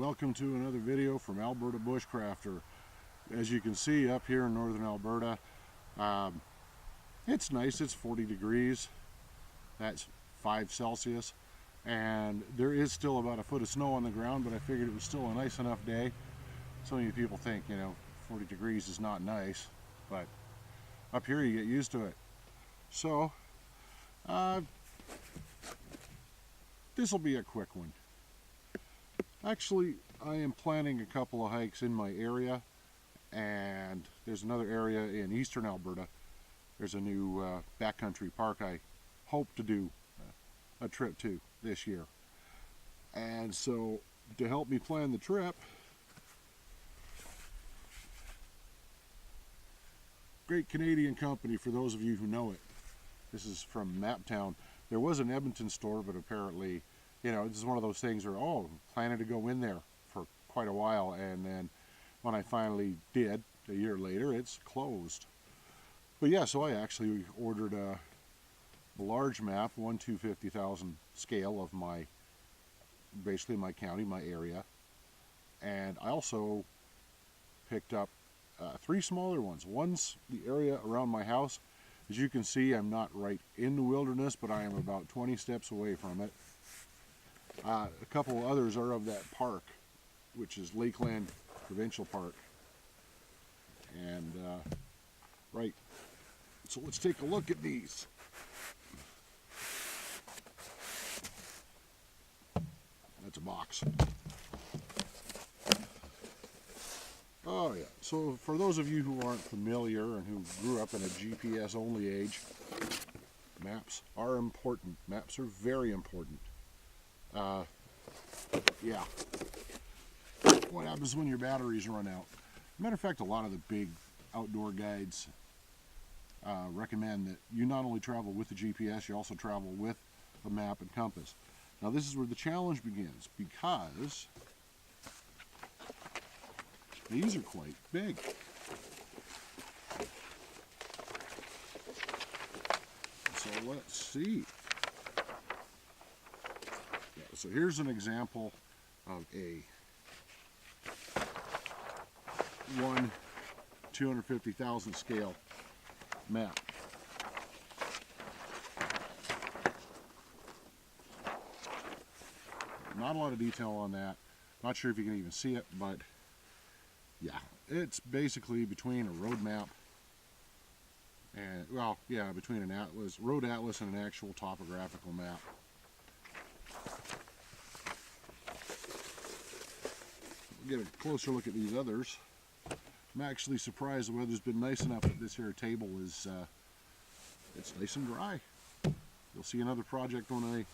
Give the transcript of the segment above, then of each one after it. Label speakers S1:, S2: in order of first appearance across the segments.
S1: welcome to another video from Alberta Bushcrafter. As you can see up here in northern Alberta, it's nice. It's 40 degrees. That's 5 Celsius, and there is still about a foot of snow on the ground, but I figured it was still a nice enough day. So many people think, 40 degrees is not nice, but up here you get used to it. So this will be a quick one. Actually, I am planning a couple of hikes in my area, and there's another area in eastern Alberta. There's a new backcountry park I hope to do a trip to this year. And so to help me plan the trip, great Canadian company for those of you who know it. This is from Maptown. There was an Edmonton store, but apparently, this is one of those things where, planning to go in there for quite a while, and then when I finally did, a year later, it's closed. But yeah, so I actually ordered a large map, 1/250,000 scale of basically my county, my area, and I also picked up 3 smaller ones. One's the area around my house. As you can see, I'm not right in the wilderness, but I am about 20 steps away from it. A couple others are of that park, which is Lakeland Provincial Park. And right, so let's take a look at these. That's a box. Oh yeah, so for those of you who aren't familiar and who grew up in a GPS only age, maps are important. Maps are very important. Yeah. What happens when your batteries run out? Matter of fact, a lot of the big outdoor guides recommend that you not only travel with the GPS, you also travel with a map and compass. Now this is where the challenge begins, because these are quite big. So let's see. Yeah, so here's an example of a 1/250,000 scale map. Not a lot of detail on that. Not sure if you can even see it, but yeah, it's basically between a road map and, between an road atlas and an actual topographical map. We'll get a closer look at these others. I'm actually surprised the weather's been nice enough that this here table is it's nice and dry. You'll see another project when I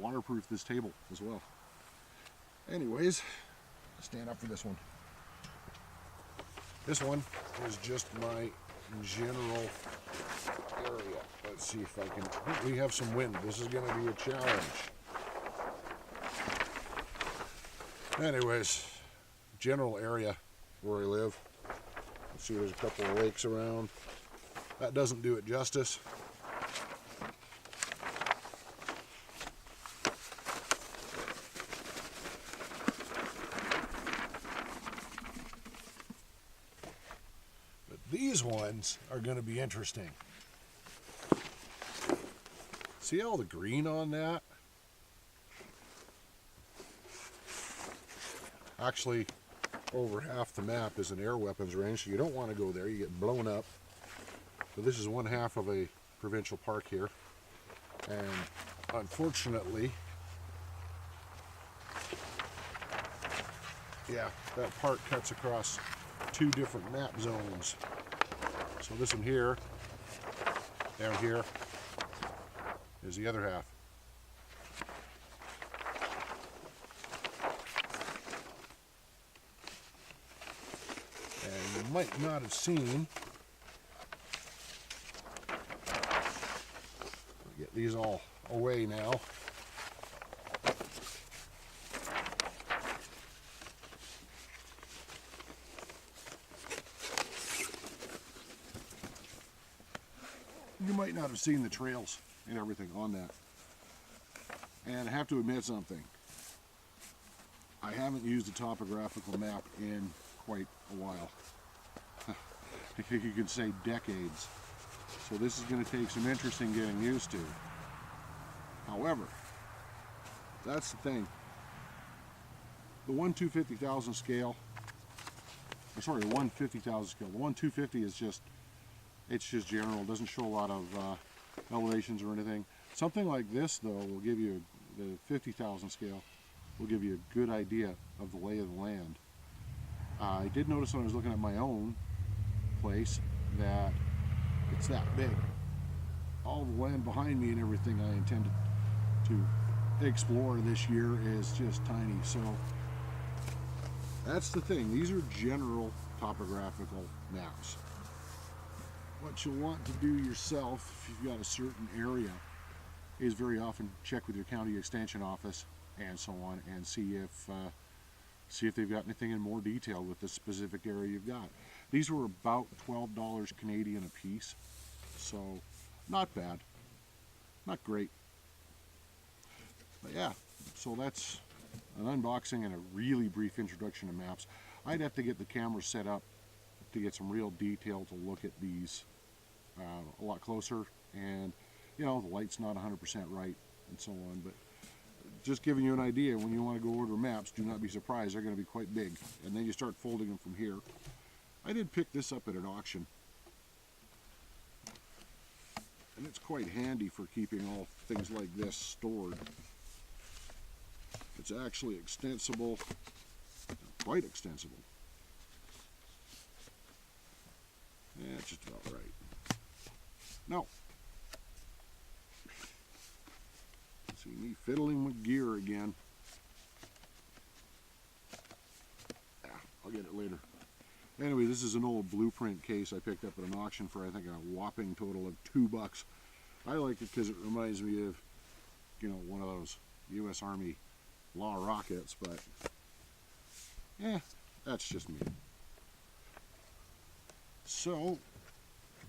S1: waterproof this table as well. Anyways, stand up for this one. This one is just my general area. Let's see if I can. We have some wind. This is going to be a challenge. Anyways, general area where I live. Let's see, there's a couple of lakes around. That doesn't do it justice. But these ones are going to be interesting. See all the green on that? Actually, over half the map is an air weapons range, so you don't want to go there. You get blown up. So this is 1/2 of a provincial park here, and unfortunately, yeah, that park cuts across 2 different map zones. So this one here, down here, is the other half. And you might not have seen, I'll get these all away now. You might not have seen the trails and everything on that. And I have to admit something. I haven't used a topographical map in quite a while. I think you could say decades. So this is going to take some interesting getting used to. However, that's the thing. The 1/250,000 scale, or sorry, the 1/50,000 scale. The 1/250 is just, it's just general. It doesn't show a lot of elevations or anything. Something like this, though, will give you, the 50,000 scale, will give you a good idea of the lay of the land. I did notice when I was looking at my own place that it's that big. All the land behind me and everything I intended to explore this year is just tiny. So that's the thing. These are general topographical maps. What you'll want to do yourself if you've got a certain area is very often check with your county extension office and so on, and see if they've got anything in more detail with the specific area you've got. These were about $12 Canadian a piece, so not bad, not great. But yeah, so that's an unboxing and a really brief introduction to maps. I'd have to get the camera set up to get some real detail to look at these a lot closer, and you know, the light's not 100% right and so on, but just giving you an idea, when you want to go order maps, do not be surprised, they're going to be quite big, and then you start folding them from here. I did pick this up at an auction, and it's quite handy for keeping all things like this stored. It's actually extensible, quite extensible. Yeah, it's just about right. Now, see me fiddling with gear again. Yeah, I'll get it later. Anyway, this is an old blueprint case I picked up at an auction for, I think, a whopping total of $2. I like it because it reminds me of, you know, one of those U.S. Army law rockets, but yeah, that's just me. So, I'll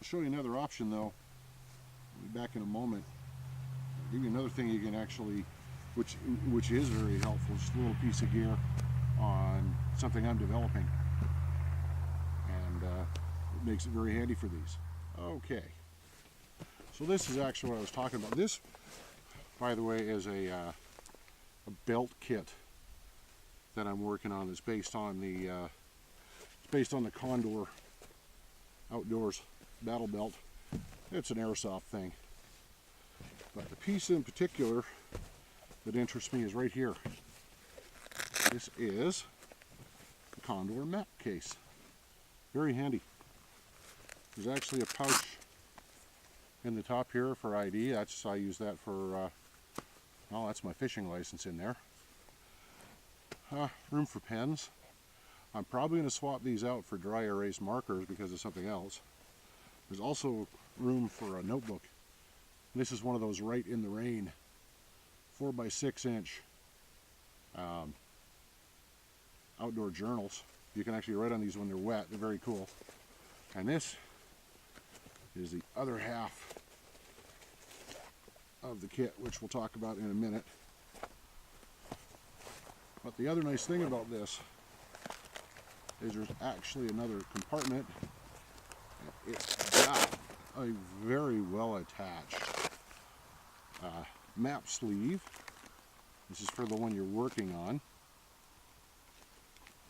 S1: show you another option though. I'll be back in a moment. I'll give you another thing you can actually, which is very helpful, just a little piece of gear on something I'm developing. And it makes it very handy for these. Okay. So this is actually what I was talking about. This, by the way, is a belt kit that I'm working on. It's based on the Condor Outdoors battle belt. It's an airsoft thing, but the piece in particular that interests me is right here. This is the Condor map case. Very handy. There's actually a pouch in the top here for ID. I use that for well, that's my fishing license in there. Room for pens. I'm probably going to swap these out for dry erase markers because of something else. There's also room for a notebook. This is one of those right in the rain 4x6 inch outdoor journals. You can actually write on these when they're wet. They're very cool. And this is the other half of the kit, which we'll talk about in a minute. But the other nice thing about this is there's actually another compartment. It's got a very well attached map sleeve. This is for the one you're working on.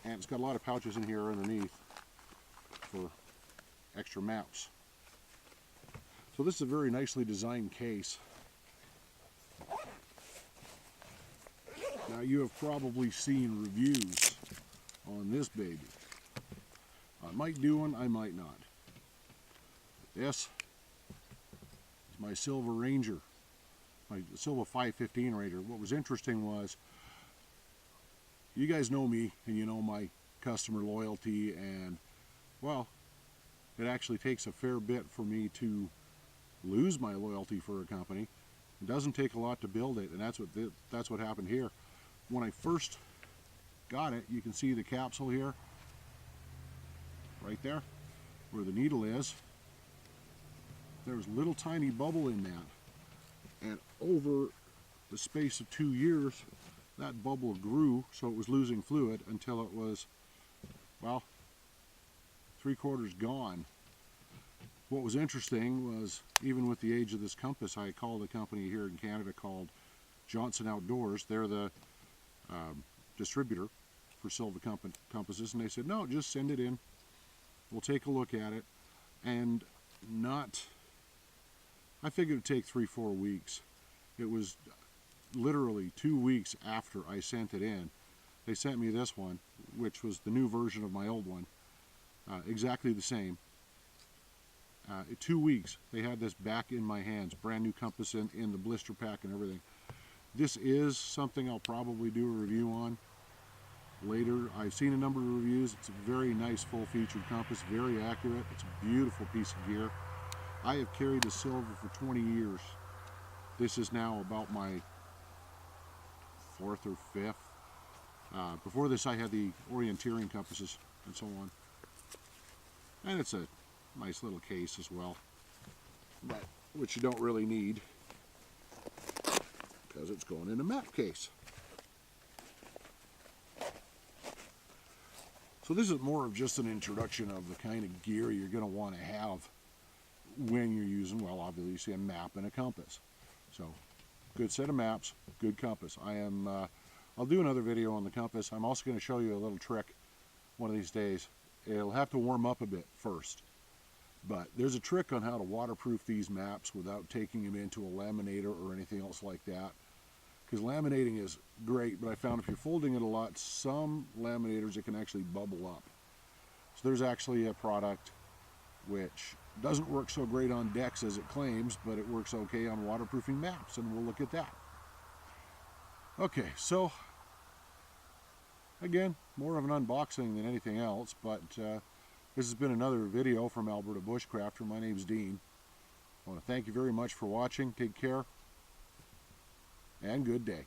S1: And it's got a lot of pouches in here underneath for extra maps. So this is a very nicely designed case. Now you have probably seen reviews on this baby. I might do one, I might not. This is my Silver Ranger, my Silver 515 Ranger. What was interesting was, you guys know me and you know my customer loyalty, and well, it actually takes a fair bit for me to lose my loyalty for a company. It doesn't take a lot to build it, and that's what happened here. When I first got it, you can see the capsule here, right there, where the needle is. There's a little tiny bubble in that, and over the space of 2 years, that bubble grew, so it was losing fluid until it was, well, 3/4 gone. What was interesting was, even with the age of this compass, I called a company here in Canada called Johnson Outdoors. They're the distributor for silver compasses, and they said, no, just send it in. We'll take a look at it. And I figured it'd take 3-4 weeks. It was literally 2 weeks after I sent it in. They sent me this one, which was the new version of my old one. Exactly the same. 2 weeks, they had this back in my hands, brand new compass in the blister pack and everything. This is something I'll probably do a review on later. I've seen a number of reviews. It's a very nice full-featured compass, very accurate. It's a beautiful piece of gear. I have carried a silver for 20 years. This is now about my 4th or 5th. Before this, I had the orienteering compasses and so on. And it's a nice little case as well, but which you don't really need because it's going in a map case. So this is more of just an introduction of the kind of gear you're going to want to have when you're using, well, obviously a map and a compass. So good set of maps, good compass. I'll do another video on the compass. I'm also going to show you a little trick one of these days. It'll have to warm up a bit first. But there's a trick on how to waterproof these maps without taking them into a laminator or anything else like that. Because laminating is great, but I found if you're folding it a lot, some laminators, it can actually bubble up. So there's actually a product which doesn't work so great on decks as it claims, but it works okay on waterproofing maps, and we'll look at that. Okay, so again, more of an unboxing than anything else, but this has been another video from Alberta Bushcrafter. My name's Dean. I want to thank you very much for watching. Take care, and good day.